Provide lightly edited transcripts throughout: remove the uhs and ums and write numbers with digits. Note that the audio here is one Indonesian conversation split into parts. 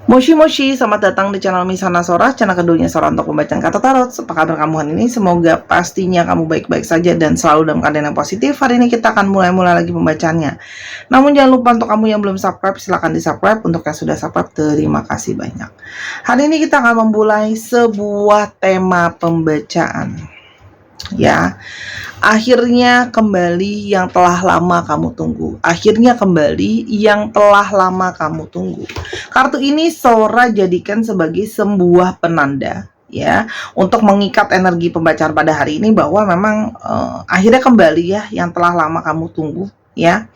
Moshi Moshi, selamat datang di channel Misana Sora, channel keduanya Sora untuk pembacaan kata tarot. Apa kabar kamu hari ini? Semoga pastinya kamu baik-baik saja dan selalu dalam keadaan yang positif. Hari ini kita akan mulai lagi pembacaannya. Namun jangan lupa untuk kamu yang belum subscribe, silahkan di subscribe. Untuk yang sudah subscribe, terima kasih banyak. Hari ini kita akan memulai sebuah tema pembacaan. Ya, akhirnya kembali yang telah lama kamu tunggu. Akhirnya kembali yang telah lama kamu tunggu. Kartu ini Sora jadikan sebagai sebuah penanda ya, untuk mengikat energi pembacaan pada hari ini bahwa memang akhirnya kembali ya yang telah lama kamu tunggu ya.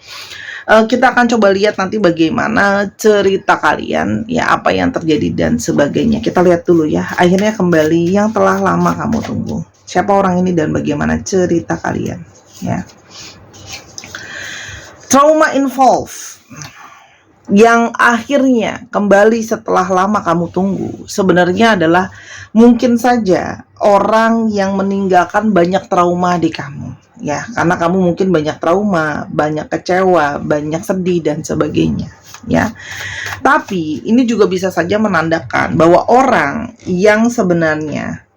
Kita akan coba lihat nanti bagaimana cerita kalian ya, apa yang terjadi dan sebagainya. Kita lihat dulu ya, akhirnya kembali yang telah lama kamu tunggu. Siapa orang ini dan bagaimana cerita kalian ya. Trauma involved yang akhirnya kembali setelah lama kamu tunggu sebenarnya adalah mungkin saja orang yang meninggalkan banyak trauma di kamu ya, karena kamu mungkin banyak trauma, banyak kecewa, banyak sedih dan sebagainya ya. Tapi ini juga bisa saja menandakan bahwa orang yang sebenarnya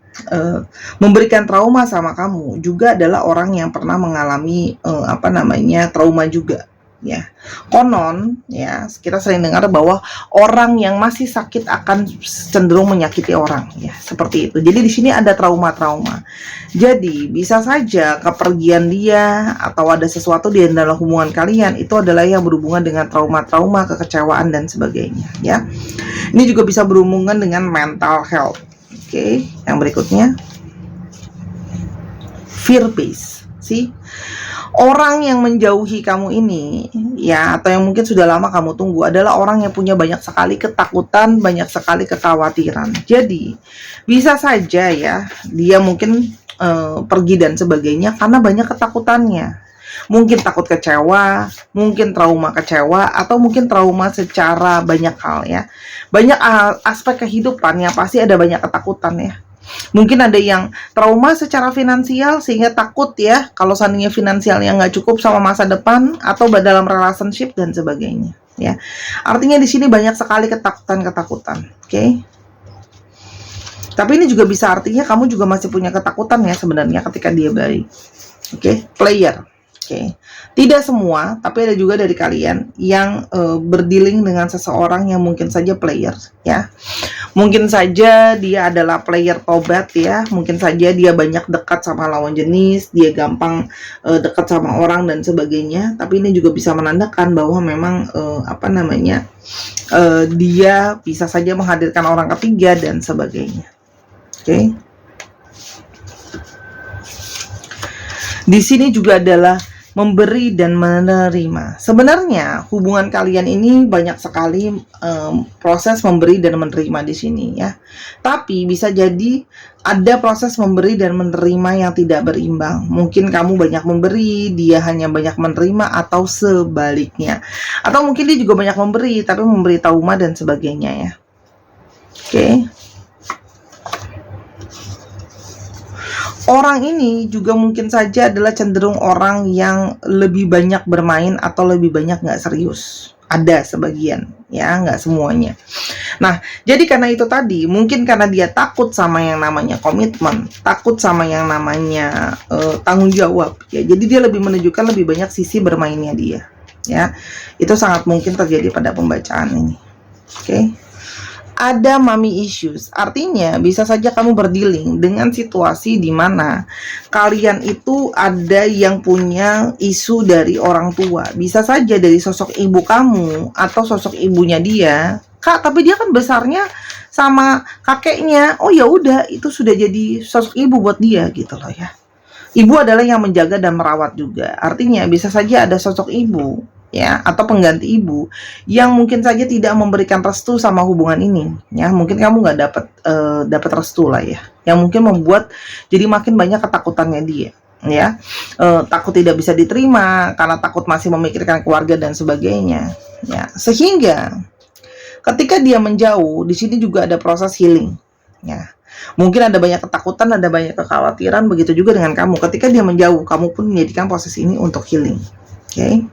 memberikan trauma sama kamu juga adalah orang yang pernah mengalami trauma juga ya. Konon ya, kita sering dengar bahwa orang yang masih sakit akan cenderung menyakiti orang ya, seperti itu. Jadi di sini ada trauma-trauma. Jadi bisa saja kepergian dia atau ada sesuatu di dalam hubungan kalian itu adalah yang berhubungan dengan trauma-trauma, kekecewaan dan sebagainya ya. Ini juga bisa berhubungan dengan mental health. Oke, yang berikutnya fear base. See? Orang yang menjauhi kamu ini ya, atau yang mungkin sudah lama kamu tunggu adalah orang yang punya banyak sekali ketakutan, banyak sekali kekhawatiran. Jadi bisa saja ya dia mungkin pergi dan sebagainya karena banyak ketakutannya. Mungkin takut kecewa, mungkin trauma kecewa, atau mungkin trauma secara banyak hal ya. Banyak aspek kehidupan yang pasti ada banyak ketakutan ya. Mungkin ada yang trauma secara finansial sehingga takut ya kalau seandainya finansialnya nggak cukup sama masa depan atau dalam relationship dan sebagainya ya. Artinya di sini banyak sekali ketakutan-ketakutan. Oke. Tapi ini juga bisa artinya kamu juga masih punya ketakutan ya sebenarnya ketika dia baik. Oke, player. Oke. Tidak semua, tapi ada juga dari kalian yang berdealing dengan seseorang yang mungkin saja player ya. Mungkin saja dia adalah player tobat ya, mungkin saja dia banyak dekat sama lawan jenis, dia gampang dekat sama orang dan sebagainya. Tapi ini juga bisa menandakan bahwa memang dia bisa saja menghadirkan orang ketiga dan sebagainya. Oke. Di sini juga adalah memberi dan menerima. Sebenarnya hubungan kalian ini banyak sekali proses memberi dan menerima di sini ya. Tapi bisa jadi ada proses memberi dan menerima yang tidak berimbang. Mungkin kamu banyak memberi, dia hanya banyak menerima, atau sebaliknya. Atau mungkin dia juga banyak memberi tapi memberi trauma dan sebagainya ya. Oke. Orang ini juga mungkin saja adalah cenderung orang yang lebih banyak bermain atau lebih banyak nggak serius. Ada sebagian, ya nggak semuanya. Nah, jadi karena itu tadi, mungkin karena dia takut sama yang namanya komitmen, takut sama yang namanya tanggung jawab. Ya, jadi dia lebih menunjukkan lebih banyak sisi bermainnya dia. Ya, itu sangat mungkin terjadi pada pembacaan ini. Oke. Ada mommy issues, artinya bisa saja kamu berdealing dengan situasi di mana kalian itu ada yang punya isu dari orang tua. Bisa saja dari sosok ibu kamu atau sosok ibunya dia. Kak, tapi dia kan besarnya sama kakeknya. Oh ya udah, itu sudah jadi sosok ibu buat dia gitu loh ya. Ibu adalah yang menjaga dan merawat juga. Artinya bisa saja ada sosok ibu ya, atau pengganti ibu yang mungkin saja tidak memberikan restu sama hubungan ini ya. Mungkin kamu nggak dapat restu lah ya, yang mungkin membuat jadi makin banyak ketakutannya dia ya. Takut tidak bisa diterima karena takut masih memikirkan keluarga dan sebagainya ya. Sehingga ketika dia menjauh, di sini juga ada proses healing ya. Mungkin ada banyak ketakutan, ada banyak kekhawatiran, begitu juga dengan kamu. Ketika dia menjauh, kamu pun menjadikan proses ini untuk healing. Oke.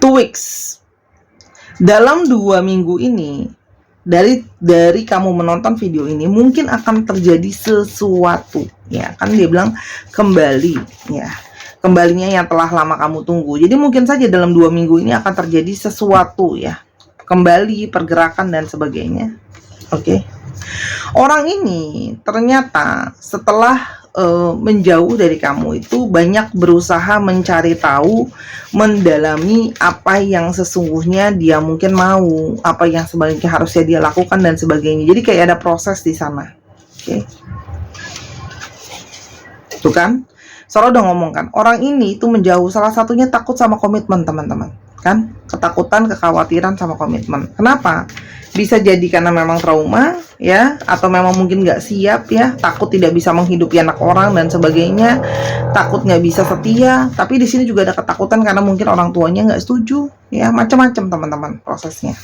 2 weeks. Dalam 2 minggu ini, dari kamu menonton video ini, mungkin akan terjadi sesuatu, ya kan dia bilang kembali, ya kembalinya yang telah lama kamu tunggu. Jadi mungkin saja dalam 2 minggu ini akan terjadi sesuatu, ya kembali, pergerakan dan sebagainya. Oke. Orang ini ternyata setelah menjauh dari kamu itu banyak berusaha mencari tahu, mendalami apa yang sesungguhnya dia mungkin mau, apa yang sebaliknya harusnya dia lakukan dan sebagainya. Jadi kayak ada proses di sana. Oke. Tuh kan? Soalnya udah ngomong kan, orang ini itu menjauh, salah satunya takut sama komitmen, teman-teman. Kan? Ketakutan, kekhawatiran sama komitmen. Kenapa? Bisa jadi karena memang trauma, ya, atau memang mungkin nggak siap, ya, takut tidak bisa menghidupi anak orang dan sebagainya, takut nggak bisa setia. Tapi di sini juga ada ketakutan karena mungkin orang tuanya nggak setuju, ya, macam-macam teman-teman prosesnya.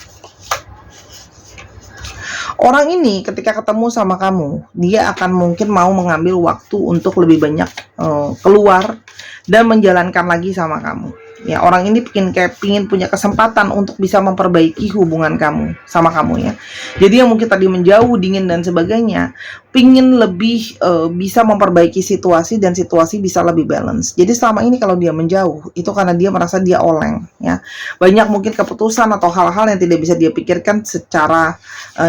Orang ini ketika ketemu sama kamu, dia akan mungkin mau mengambil waktu untuk lebih banyak keluar dan menjalankan lagi sama kamu. Ya, orang ini pingin punya kesempatan untuk bisa memperbaiki hubungan kamu sama kamu, ya. Jadi yang mungkin tadi menjauh, dingin dan sebagainya, pingin lebih bisa memperbaiki situasi dan situasi bisa lebih balance. Jadi selama ini kalau dia menjauh, itu karena dia merasa dia oleng, ya. Banyak mungkin keputusan atau hal-hal yang tidak bisa dia pikirkan secara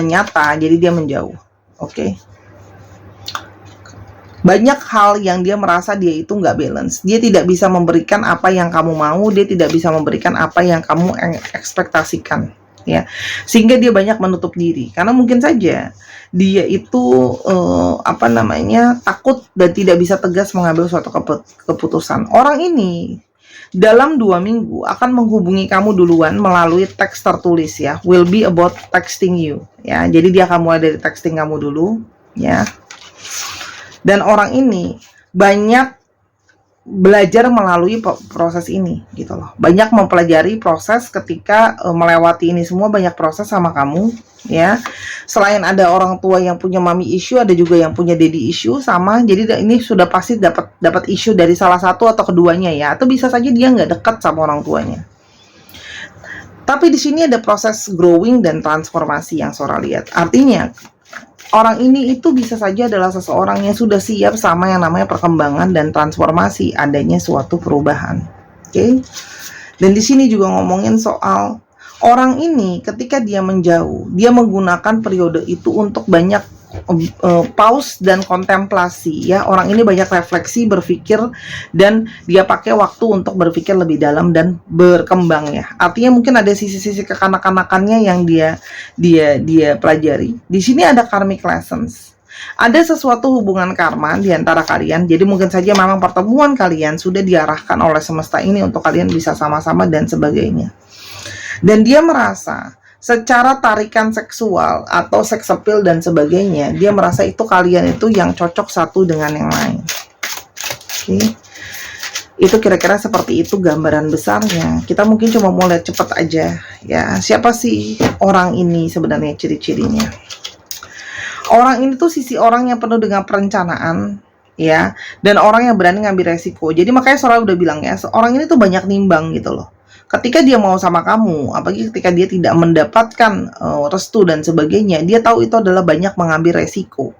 nyata, jadi dia menjauh. Oke. Banyak hal yang dia merasa dia itu nggak balance. Dia tidak bisa memberikan apa yang kamu mau, dia tidak bisa memberikan apa yang kamu ekspektasikan, ya. Sehingga dia banyak menutup diri. Karena mungkin saja dia itu takut dan tidak bisa tegas mengambil suatu keputusan. Orang ini dalam 2 minggu akan menghubungi kamu duluan melalui teks tertulis, ya. Will be about texting you, ya. Jadi dia akan mulai dari texting kamu dulu, ya. Dan orang ini banyak belajar melalui proses ini, gitu loh. Banyak mempelajari proses ketika melewati ini semua, banyak proses sama kamu, ya. Selain ada orang tua yang punya mami issue, ada juga yang punya daddy issue sama. Jadi ini sudah pasti dapat issue dari salah satu atau keduanya, ya. Atau bisa saja dia nggak dekat sama orang tuanya. Tapi di sini ada proses growing dan transformasi yang Sora lihat. Artinya orang ini itu bisa saja adalah seseorang yang sudah siap sama yang namanya perkembangan dan transformasi, adanya suatu perubahan. Oke. Dan di sini juga ngomongin soal orang ini ketika dia menjauh, dia menggunakan periode itu untuk banyak pause dan kontemplasi, ya. Orang ini banyak refleksi, berpikir, dan dia pakai waktu untuk berpikir lebih dalam dan berkembang, ya. Artinya mungkin ada sisi-sisi kekanak-kanakannya yang dia pelajari. Di sini ada karmic lessons. Ada sesuatu hubungan karma di antara kalian. Jadi mungkin saja memang pertemuan kalian sudah diarahkan oleh semesta ini untuk kalian bisa sama-sama dan sebagainya. Dan dia merasa secara tarikan seksual atau seks appeal dan sebagainya, dia merasa itu kalian itu yang cocok satu dengan yang lain. Oke. Itu kira-kira seperti itu gambaran besarnya. Kita mungkin cuma mau lihat cepat aja, ya. Siapa sih orang ini sebenarnya, ciri-cirinya? Orang ini tuh sisi orang yang penuh dengan perencanaan, ya, dan orang yang berani ngambil resiko. Jadi makanya Sora udah bilang, ya, orang ini tuh banyak nimbang, gitu loh. Ketika dia mau sama kamu, apalagi ketika dia tidak mendapatkan restu dan sebagainya, dia tahu itu adalah banyak mengambil resiko,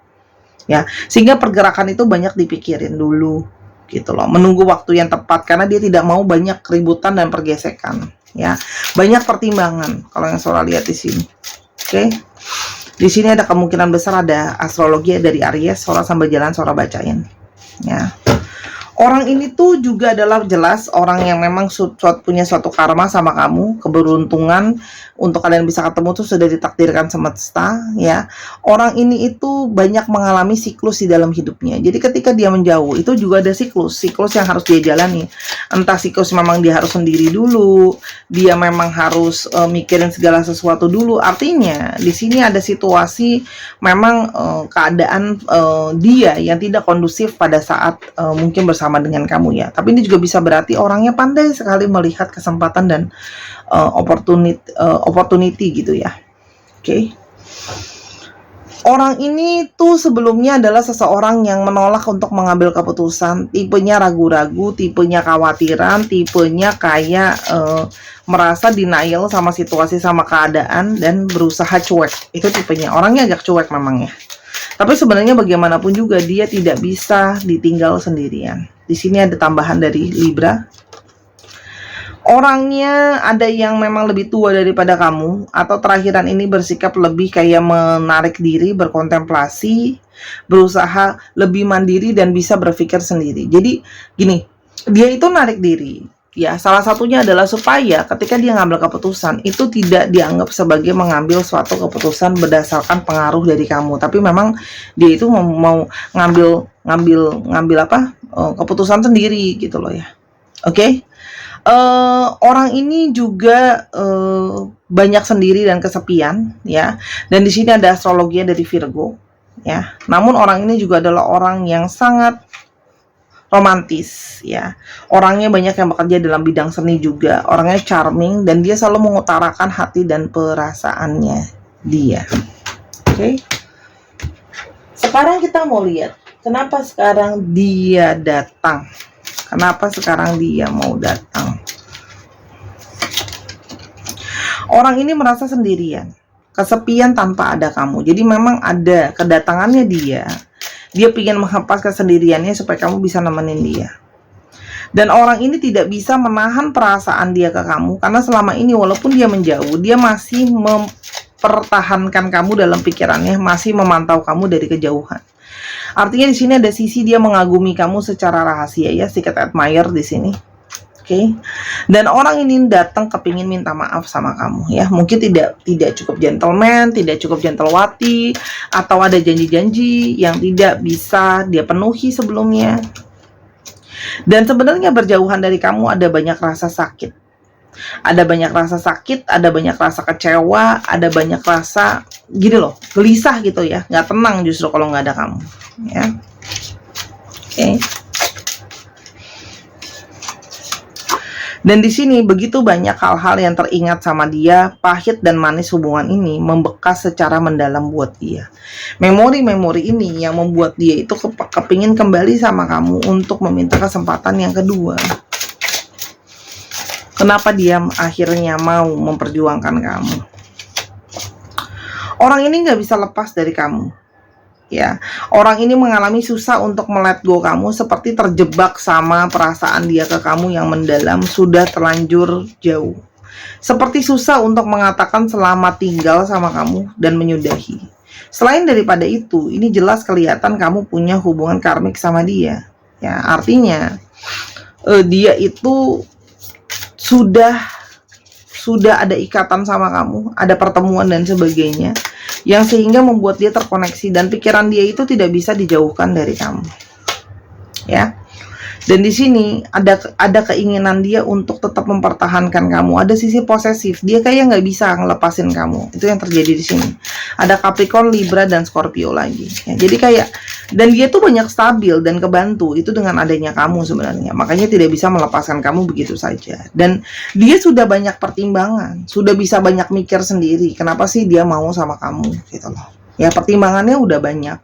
ya. Sehingga pergerakan itu banyak dipikirin dulu, gitu loh. Menunggu waktu yang tepat karena dia tidak mau banyak keributan dan pergesekan, ya. Banyak pertimbangan kalau yang Sora lihat di sini. Oke. Di sini ada kemungkinan besar ada astrologi dari Aries. Sora sambil jalan Sora bacain, ya. Orang ini tuh juga adalah jelas orang yang memang punya suatu karma sama kamu, keberuntungan untuk kalian bisa ketemu tuh sudah ditakdirkan semesta, ya. Orang ini itu banyak mengalami siklus di dalam hidupnya. Jadi ketika dia menjauh itu juga ada siklus yang harus dia jalani. Entah siklus memang dia harus sendiri dulu, dia memang harus mikirin segala sesuatu dulu. Artinya di sini ada situasi memang keadaan dia yang tidak kondusif pada saat mungkin bersama dengan kamu, ya. Tapi ini juga bisa berarti orangnya pandai sekali melihat kesempatan dan opportunity gitu, ya. Oke. Orang ini tuh sebelumnya adalah seseorang yang menolak untuk mengambil keputusan, tipenya ragu-ragu, tipenya khawatiran, tipenya kayak merasa denial sama situasi, sama keadaan, dan berusaha cuek. Itu tipenya, orangnya agak cuek memang ya. Tapi sebenarnya bagaimanapun juga dia tidak bisa ditinggal sendirian. Di sini ada tambahan dari Libra. Orangnya ada yang memang lebih tua daripada kamu, atau terakhiran ini bersikap lebih kayak menarik diri, berkontemplasi, berusaha lebih mandiri dan bisa berpikir sendiri. Jadi gini, dia itu narik diri. Ya, salah satunya adalah supaya ketika dia ngambil keputusan itu tidak dianggap sebagai mengambil suatu keputusan berdasarkan pengaruh dari kamu, tapi memang dia itu mau ngambil apa? Keputusan sendiri gitu loh ya. Oke? Orang ini juga banyak sendiri dan kesepian ya. Dan di sini ada astrologinya dari Virgo ya. Namun orang ini juga adalah orang yang sangat romantis ya. Orangnya banyak yang bekerja dalam bidang seni juga. Orangnya charming dan dia selalu mengutarakan hati dan perasaannya dia. Oke. Sekarang kita mau lihat kenapa sekarang dia datang. Kenapa sekarang dia mau datang? Orang ini merasa sendirian, kesepian tanpa ada kamu. Jadi memang ada kedatangannya dia. Dia ingin menghempas kesendiriannya supaya kamu bisa nemenin dia. Dan orang ini tidak bisa menahan perasaan dia ke kamu karena selama ini walaupun dia menjauh, dia masih mempertahankan kamu dalam pikirannya, masih memantau kamu dari kejauhan. Artinya di sini ada sisi dia mengagumi kamu secara rahasia ya, secret admirer di sini. Oke. Dan orang ini datang kepingin minta maaf sama kamu ya. Mungkin tidak cukup gentleman, tidak cukup gentlewati, atau ada janji-janji yang tidak bisa dia penuhi sebelumnya. Dan sebenarnya berjauhan dari kamu ada banyak rasa sakit. Ada banyak rasa sakit, ada banyak rasa kecewa, ada banyak rasa gini loh, gelisah gitu ya, nggak tenang justru kalau nggak ada kamu ya. Oke. Dan di sini begitu banyak hal-hal yang teringat sama dia, pahit dan manis hubungan ini membekas secara mendalam buat dia. Memori-memori ini yang membuat dia itu kepingin kembali sama kamu untuk meminta kesempatan yang kedua. Kenapa dia akhirnya mau memperjuangkan kamu? Orang ini nggak bisa lepas dari kamu. Ya, orang ini mengalami susah untuk melet go kamu, seperti terjebak sama perasaan dia ke kamu yang mendalam, sudah terlanjur jauh. Seperti susah untuk mengatakan selamat tinggal sama kamu dan menyudahi. Selain daripada itu, ini jelas kelihatan kamu punya hubungan karmik sama dia. Ya, artinya dia itu sudah ada ikatan sama kamu, ada pertemuan dan sebagainya, yang sehingga membuat dia terkoneksi dan pikiran dia itu tidak bisa dijauhkan dari kamu. Ya. Dan di sini ada keinginan dia untuk tetap mempertahankan kamu. Ada sisi posesif. Dia kayak nggak bisa ngelepasin kamu. Itu yang terjadi di sini. Ada Capricorn, Libra, dan Scorpio lagi. Ya, jadi kayak, dan dia tuh banyak stabil dan kebantu itu dengan adanya kamu sebenarnya. Makanya tidak bisa melepaskan kamu begitu saja. Dan dia sudah banyak pertimbangan, sudah bisa banyak mikir sendiri. Kenapa sih dia mau sama kamu gitu loh. Ya, pertimbangannya udah banyak.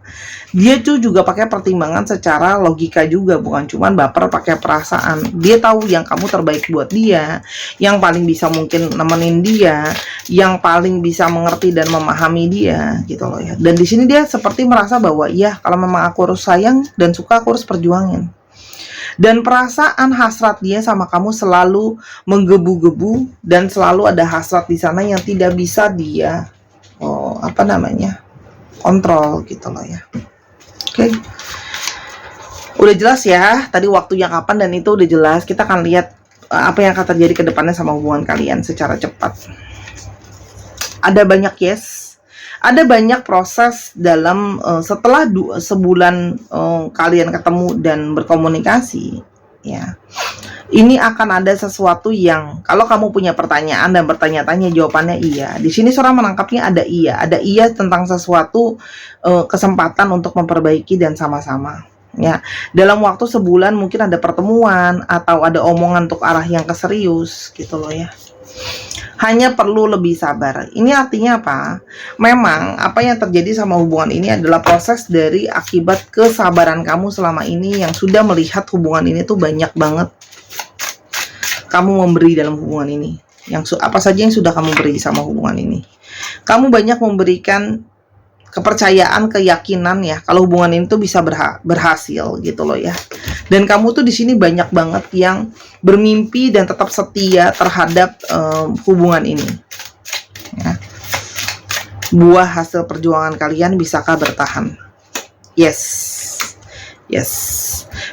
Dia tuh juga pakai pertimbangan secara logika juga, bukan cuma baper pakai perasaan. Dia tahu yang kamu terbaik buat dia, yang paling bisa mungkin nemenin dia, yang paling bisa mengerti dan memahami dia gitu loh ya. Dan di sini dia seperti merasa bahwa ya, kalau memang aku harus sayang dan suka, aku harus perjuangin. Dan perasaan hasrat dia sama kamu selalu menggebu-gebu, dan selalu ada hasrat di sana yang tidak bisa dia kontrol gitu loh ya. Oke. Udah jelas ya tadi waktunya kapan, dan itu udah jelas. Kita akan lihat apa yang akan terjadi ke depannya sama hubungan kalian secara cepat. Ada banyak yes, ada banyak proses dalam setelah sebulan kalian ketemu dan berkomunikasi ya. Ini akan ada sesuatu yang kalau kamu punya pertanyaan dan bertanya-tanya, jawabannya iya. Di sini seorang menangkapnya ada iya tentang sesuatu kesempatan untuk memperbaiki dan sama-sama. Ya, dalam waktu sebulan mungkin ada pertemuan atau ada omongan untuk arah yang keserius gitu loh ya. hanya perlu lebih sabar. Ini artinya apa? Memang apa yang terjadi sama hubungan ini adalah proses dari akibat kesabaran kamu selama ini yang sudah melihat hubungan ini tuh banyak banget kamu memberi dalam hubungan ini. Apa saja yang sudah kamu beri sama hubungan ini. Kamu banyak memberikan kepercayaan, keyakinan ya, kalau hubungan ini tuh bisa berhasil gitu loh ya. Dan kamu tuh di sini banyak banget yang bermimpi dan tetap setia terhadap hubungan ini. Ya. Buah hasil perjuangan kalian bisakah bertahan? Yes.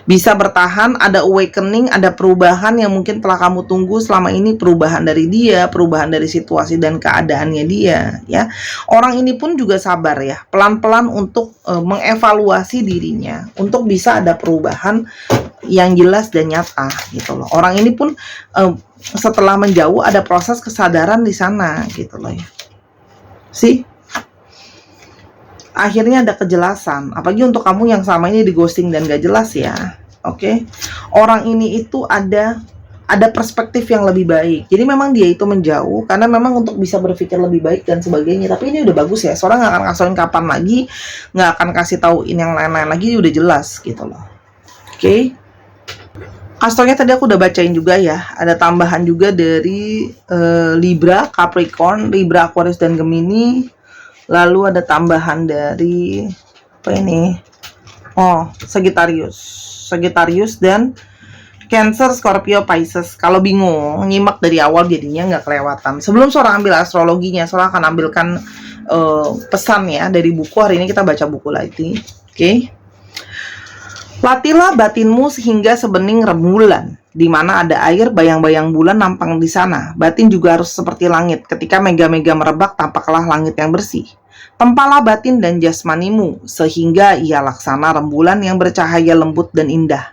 Bisa bertahan, ada awakening, ada perubahan yang mungkin telah kamu tunggu selama ini, perubahan dari dia, perubahan dari situasi dan keadaannya dia ya. Orang ini pun juga sabar ya, pelan-pelan untuk mengevaluasi dirinya untuk bisa ada perubahan yang jelas dan nyata gitu loh. Orang ini pun setelah menjauh ada proses kesadaran di sana gitu loh ya. Akhirnya ada kejelasan, apalagi untuk kamu yang sama ini di ghosting dan gak jelas ya. Oke. Orang ini itu ada perspektif yang lebih baik. Jadi memang dia itu menjauh karena memang untuk bisa berpikir lebih baik dan sebagainya. Tapi ini udah bagus ya. Seorang nggak akan kasihin kapan lagi, nggak akan kasih tauin yang lain-lain lagi, udah jelas gitu loh. Oke. Kastornya tadi aku udah bacain juga ya. Ada tambahan juga dari Libra, Capricorn, Libra, Aquarius dan Gemini. Lalu ada tambahan dari apa ini? Oh, Sagittarius dan Cancer, Scorpio, Pisces. Kalau bingung, nyimak dari awal jadinya nggak kelewatan. Sebelum seorang ambil astrologinya, seorang akan ambilkan pesan ya dari buku. Hari ini kita baca buku lagi. Oke. Latihlah batinmu sehingga sebening rembulan, di mana ada air, bayang-bayang bulan nampang di sana. Batin juga harus seperti langit. Ketika mega-mega merebak, tampaklah langit yang bersih. Tempalah batin dan jasmanimu, sehingga ia laksana rembulan yang bercahaya lembut dan indah.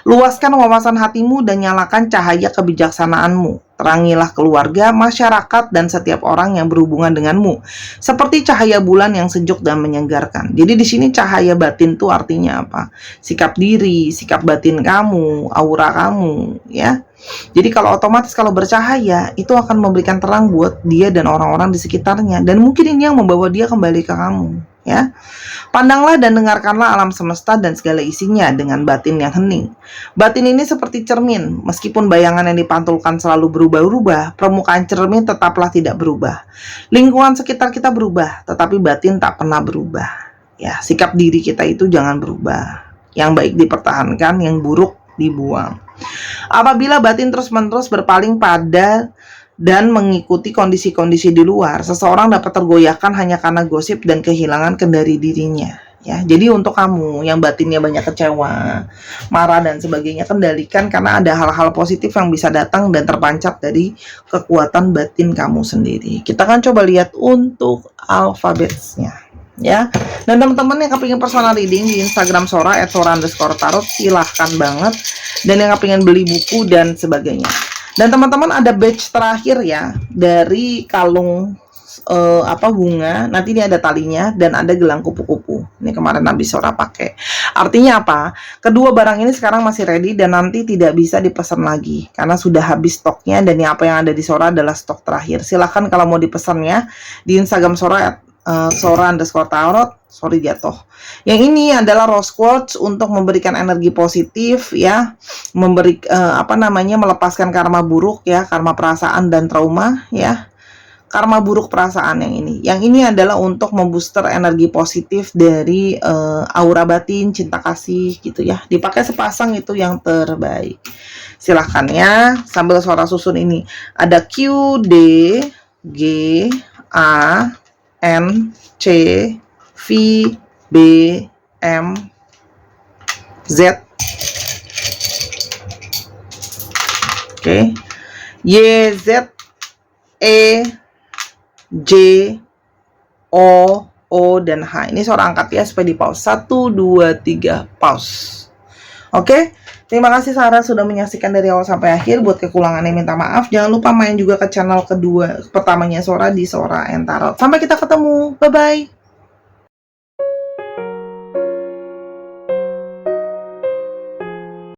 Luaskan wawasan hatimu dan nyalakan cahaya kebijaksanaanmu. Terangilah keluarga, masyarakat, dan setiap orang yang berhubungan denganmu, seperti cahaya bulan yang sejuk dan menyegarkan. Jadi di sini cahaya batin itu artinya apa? Sikap diri, sikap batin kamu, aura kamu, ya. Jadi kalau otomatis kalau bercahaya itu akan memberikan terang buat dia dan orang-orang di sekitarnya, dan mungkin ini yang membawa dia kembali ke kamu, ya. Pandanglah dan dengarkanlah alam semesta dan segala isinya dengan batin yang hening. Batin ini seperti cermin, meskipun bayangan yang dipantulkan selalu berubah-ubah, permukaan cermin tetaplah tidak berubah. Lingkungan sekitar kita berubah, tetapi batin tak pernah berubah. Ya, sikap diri kita itu jangan berubah. Yang baik dipertahankan, yang buruk dibuang. Apabila batin terus-menerus berpaling pada dan mengikuti kondisi-kondisi di luar, seseorang dapat tergoyahkan hanya karena gosip dan kehilangan kendali dirinya. Ya, jadi untuk kamu yang batinnya banyak kecewa, marah dan sebagainya, kendalikan karena ada hal-hal positif yang bisa datang dan terpancar dari kekuatan batin kamu sendiri. Kita akan coba lihat untuk alfabetnya. Ya, dan teman-teman yang kepingin personal reading di Instagram Sora @sora_tarot silahkan banget, dan yang kepingin beli buku dan sebagainya. Dan teman-teman ada batch terakhir ya dari kalung bunga. Nanti ini ada talinya dan ada gelang kupu-kupu. Ini kemarin habis Sora pakai. Artinya apa? Kedua barang ini sekarang masih ready dan nanti tidak bisa dipesan lagi karena sudah habis stoknya, dan apa yang ada di Sora adalah stok terakhir. Silahkan kalau mau dipesan ya di Instagram Sora @sora_tarot. Sorry jatuh. Yang ini adalah rose quartz untuk memberikan energi positif ya, melepaskan karma buruk ya, karma perasaan dan trauma ya. Karma buruk perasaan yang ini. Yang ini adalah untuk membooster energi positif dari aura batin, cinta kasih gitu ya. Dipakai sepasang itu yang terbaik. Silahkan ya, sambil suara susun ini. Ada Q, D, G, A, N, C, V, B, M, Z. Oke. Y, Z, E, J, O, O, dan H. Ini suara angkat ya, supaya di pause. 1, 2, 3, pause. Oke. Terima kasih Sarah sudah menyaksikan dari awal sampai akhir. Buat kekurangannya minta maaf. Jangan lupa main juga ke channel pertamanya Sora di Sora and Tarot. Sampai kita ketemu. Bye-bye.